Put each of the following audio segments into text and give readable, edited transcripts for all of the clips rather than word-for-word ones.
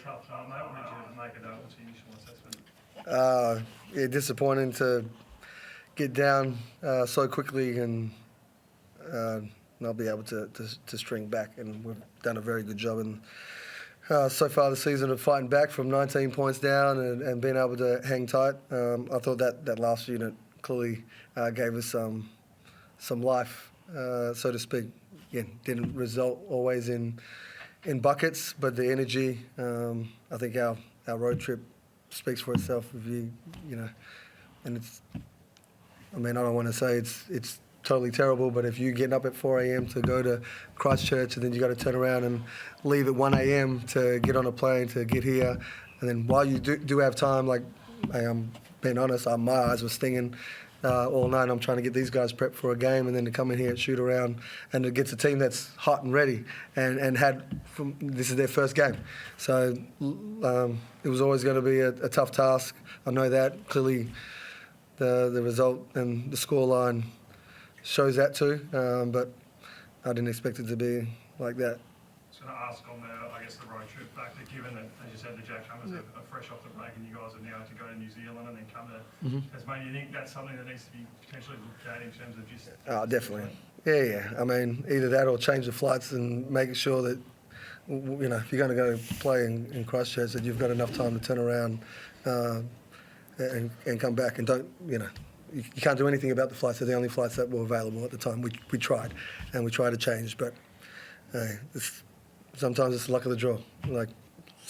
tough time, mate. What did you make of that? What's your initial assessment? Yeah, disappointing to get down so quickly and not be able to string back. And we've done a very good job in so far this season of fighting back from 19 points down and being able to hang tight. I thought that last unit clearly gave us some life, so to speak. Again, didn't result always in buckets, but the energy. I think our road trip speaks for itself. If you know, and it's. I mean, I don't want to say it's totally terrible, but if you're getting up at 4 a.m. to go to Christchurch and then you got to turn around and leave at 1 a.m. to get on a plane to get here, and then while you do have time, like I'm being honest, my eyes were stinging all night. I'm trying to get these guys prepped for a game, and then to come in here and shoot around, and it gets a team that's hot and ready, and this is their first game, so it was always going to be a tough task. I know that clearly. The result and the scoreline shows that too, but I didn't expect it to be like that. I was going to ask on the road trip back there, given that, as you said, the JackJumpers are fresh off the break and you guys are now to go to New Zealand and then come to Tasmania. You think that's something that needs to be potentially looked at in terms of just... Oh, definitely. Yeah. I mean, either that or change the flights and making sure that, you know, if you're going to go play in Christchurch, that you've got enough time to turn around and come back, and don't, you know, you can't do anything about the flights. They're the only flights that were available at the time. We tried, and we tried to change, but sometimes it's the luck of the draw. Like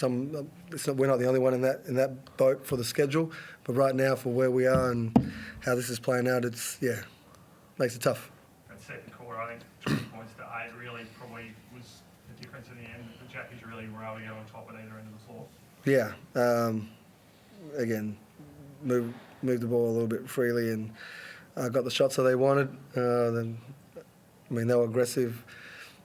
we're not the only one in that boat for the schedule, but right now for where we are and how this is playing out, makes it tough. That second quarter, I think 3 points to 8 really probably was the difference in the end. The Jackies really were able to go on top at either end of the floor. Yeah. Again, move the ball a little bit freely and got the shots that they wanted. They were aggressive,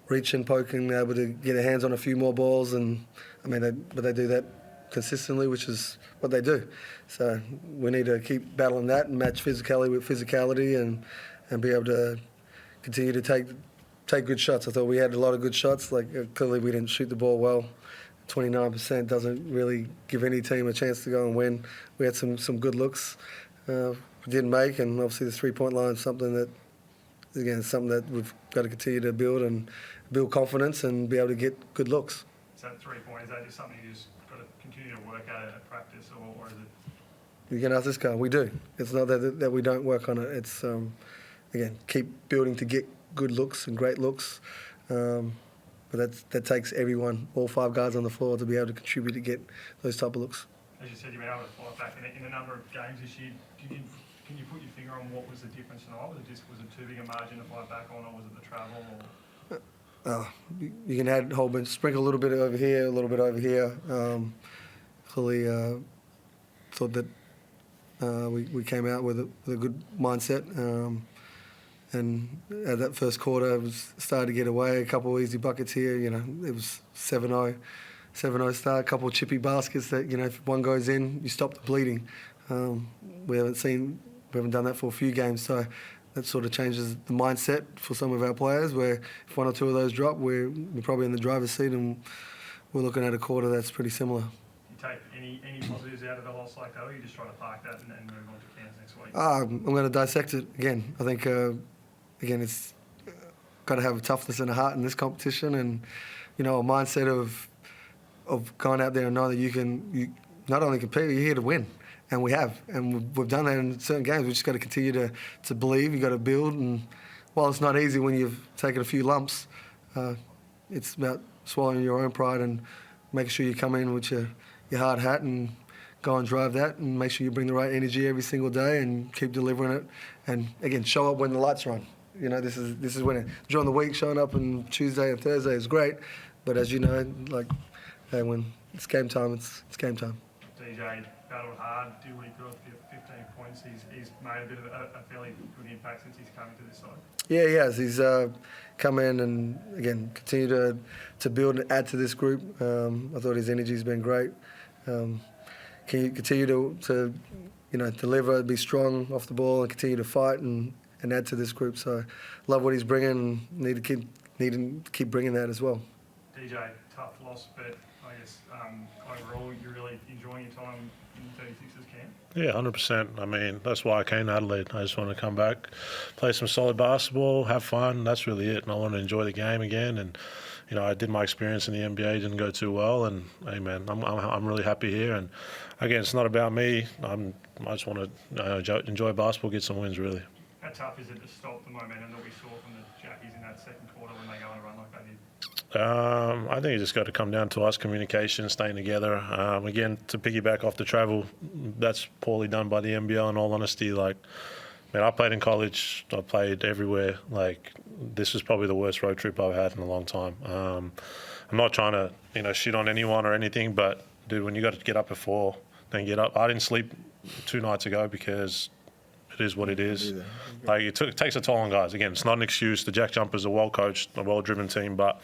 reaching, poking, able to get their hands on a few more balls, and but they do that consistently, which is what they do. So we need to keep battling that and match physicality with physicality and be able to continue to take good shots. I thought we had a lot of good shots. Clearly we didn't shoot the ball well. 29% doesn't really give any team a chance to go and win. We had some good looks we didn't make, and obviously the three-point line is something that we've got to continue to build confidence and be able to get good looks. Is that 3 points? Is that just something you just got to continue to work at practice, or is it? You can ask this guy. We do. It's not that we don't work on it. It's again, keep building to get good looks and great looks. But that takes everyone, all 5 guys on the floor, to be able to contribute to get those type of looks. As you said, you've been able to fight back in a number of games this year. Can you put your finger on what was the difference tonight? Was it too big a margin to fight back on, or was it the travel? You can add a whole bunch, sprinkle a little bit over here, a little bit over here. Clearly thought that we came out with a good mindset. And at that first quarter, it was started to get away. A couple of easy buckets here. You know, it was 7-0 start. A couple of chippy baskets that, you know, if one goes in, you stop the bleeding. We haven't done that for a few games, so that sort of changes the mindset for some of our players. Where if 1 or 2 of those drop, we're probably in the driver's seat, and we're looking at a quarter that's pretty similar. Do you take any positives out of a loss like that, or you just try to park that and move on to Cairns next week? I'm going to dissect it again. I think. Again, it's got to have a toughness and a heart in this competition, and a mindset of going out there and knowing that you not only compete, you're here to win, and we have, and we've done that in certain games. We just got to continue to believe. You got to build, and while it's not easy when you've taken a few lumps, it's about swallowing your own pride and making sure you come in with your hard hat and go and drive that, and make sure you bring the right energy every single day and keep delivering it, and again, show up when the lights are on. You know, this is when during the week showing up on Tuesday and Thursday is great, but as you know, when it's game time, it's game time. DJ battled hard, did what he could with 15 points. He's made a bit of a fairly good impact since he's come into this side. Yeah, he has. He's come in and again continue to build and add to this group. I thought his energy's been great. Can you continue to deliver, be strong off the ball, and continue to fight and add to this group. So love what he's bringing, and need to keep bringing that as well. DJ, tough loss, but guess, overall, you're really enjoying your time in the 36ers camp? Yeah, 100%. I mean, that's why I came to Adelaide. I just want to come back, play some solid basketball, have fun. That's really it. And I want to enjoy the game again. And, you know, I did my experience in the NBA, didn't go too well. And, hey, man, I'm really happy here. And, again, it's not about me. I just want to enjoy basketball, get some wins, really. How tough is it to stop the momentum that we saw from the Jackies in that second quarter when they go on a run like they did? I think it just got to come down to us, communication, staying together. Again, to piggyback off the travel, that's poorly done by the NBL, in all honesty. Like, man, I played in college. I played everywhere. Like, this is probably the worst road trip I've had in a long time. I'm not trying to, you know, shit on anyone or anything, but, dude, when you got to get up at 4, then get up. I didn't sleep 2 nights ago because it is what it is. Like, it takes a toll on guys. Again, it's not an excuse. The JackJumpers are well-coached, a well-driven team, but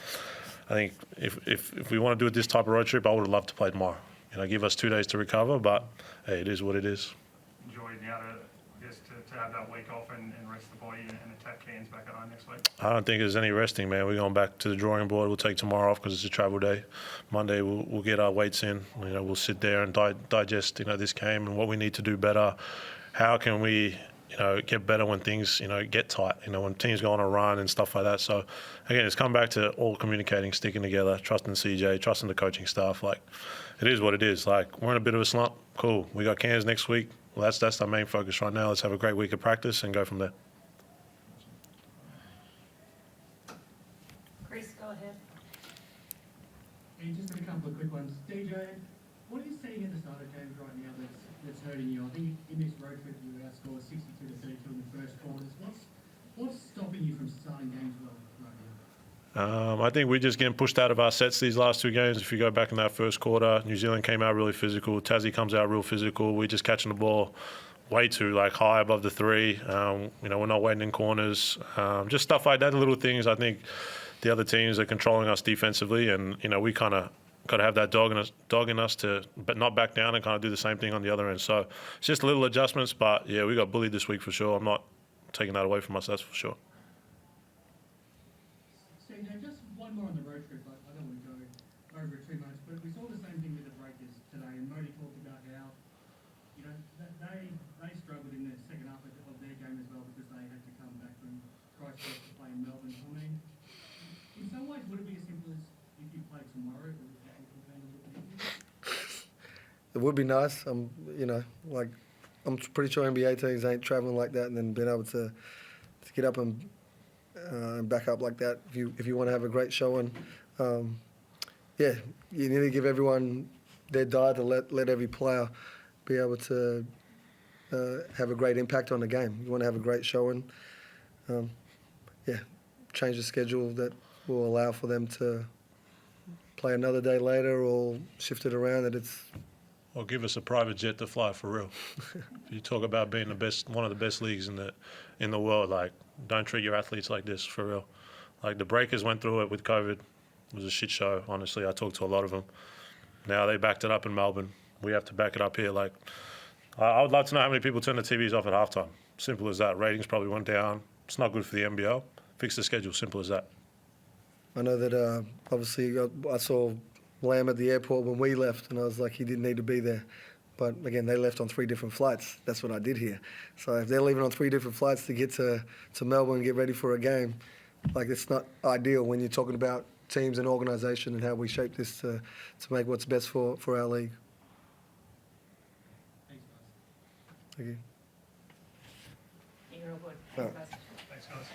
I think if we want to do this type of road trip, I would have loved to play tomorrow. You know, give us 2 days to recover, but hey, it is what it is. Enjoy now to have that week off and rest the body and attack Cairns back at home next week. I don't think there's any resting, man. We're going back to the drawing board. We'll take tomorrow off because it's a travel day. Monday we'll get our weights in. You know, we'll sit there and digest, you know, this game and what we need to do better. How can we, you know, get better when things, you know, get tight, you know, when teams go on a run and stuff like that. So, again, it's come back to all communicating, sticking together, trusting CJ, trusting the coaching staff. Like, it is what it is. Like, we're in a bit of a slump. Cool. We got Cairns next week. Well, that's our main focus right now. Let's have a great week of practice and go from there. Chris, go ahead. Hey, just a couple of quick ones. DJ, what are you seeing at the start of games right now that's hurting you? I think in this road trip you outscored 62-32 in the first quarters. What's stopping you from starting games well right now? I think we're just getting pushed out of our sets these last 2 games. If you go back in that first quarter, New Zealand came out really physical. Tassie comes out real physical. We're just catching the ball way too high above the 3. You know, we're not waiting in corners. Just stuff like that, little things. I think the other teams are controlling us defensively, and you know, we kind of got to have that dog in us to, but not back down and kind of do the same thing on the other end. So it's just little adjustments, but yeah, we got bullied this week for sure. I'm not taking that away from us, that's for sure. CJ, just one more on the road trip. I don't want to go over it too much, but we saw the same thing with the Breakers today, and Modi talked about how, you know, they struggled in the second half of their game as well because they had to come back from Christchurch to play in Melbourne. I mean, in some ways, would it be as simple as if you played tomorrow? It would be nice. You know, like, I'm pretty sure NBA teams ain't traveling like that and then being able to get up and back up like that. If you want to have a great showing, yeah, you need to give everyone their diet to let every player be able to have a great impact on the game. You want to have a great showing, yeah, change the schedule that will allow for them to play another day later or shift it around. That it's. Or give us a private jet to fly for real. You talk about being one of the best leagues in the world. Like, don't treat your athletes like this for real. Like, the Breakers went through it with COVID. It was a shit show. Honestly, I talked to a lot of them. Now they backed it up in Melbourne. We have to back it up here. Like, I would love to know how many people turn the TVs off at halftime. Simple as that. Ratings probably went down. It's not good for the NBL. Fix the schedule. Simple as that. I know that obviously I saw Lamb at the airport when we left, and I was like, he didn't need to be there. But again, they left on 3 different flights. That's what I did here. So if they're leaving on 3 different flights to get to Melbourne and get ready for a game, like, it's not ideal when you're talking about teams and organisation and how we shape this to make what's best for our league. Thanks, guys. Thank you. You're all good. All Thanks, right. guys. Thanks, guys.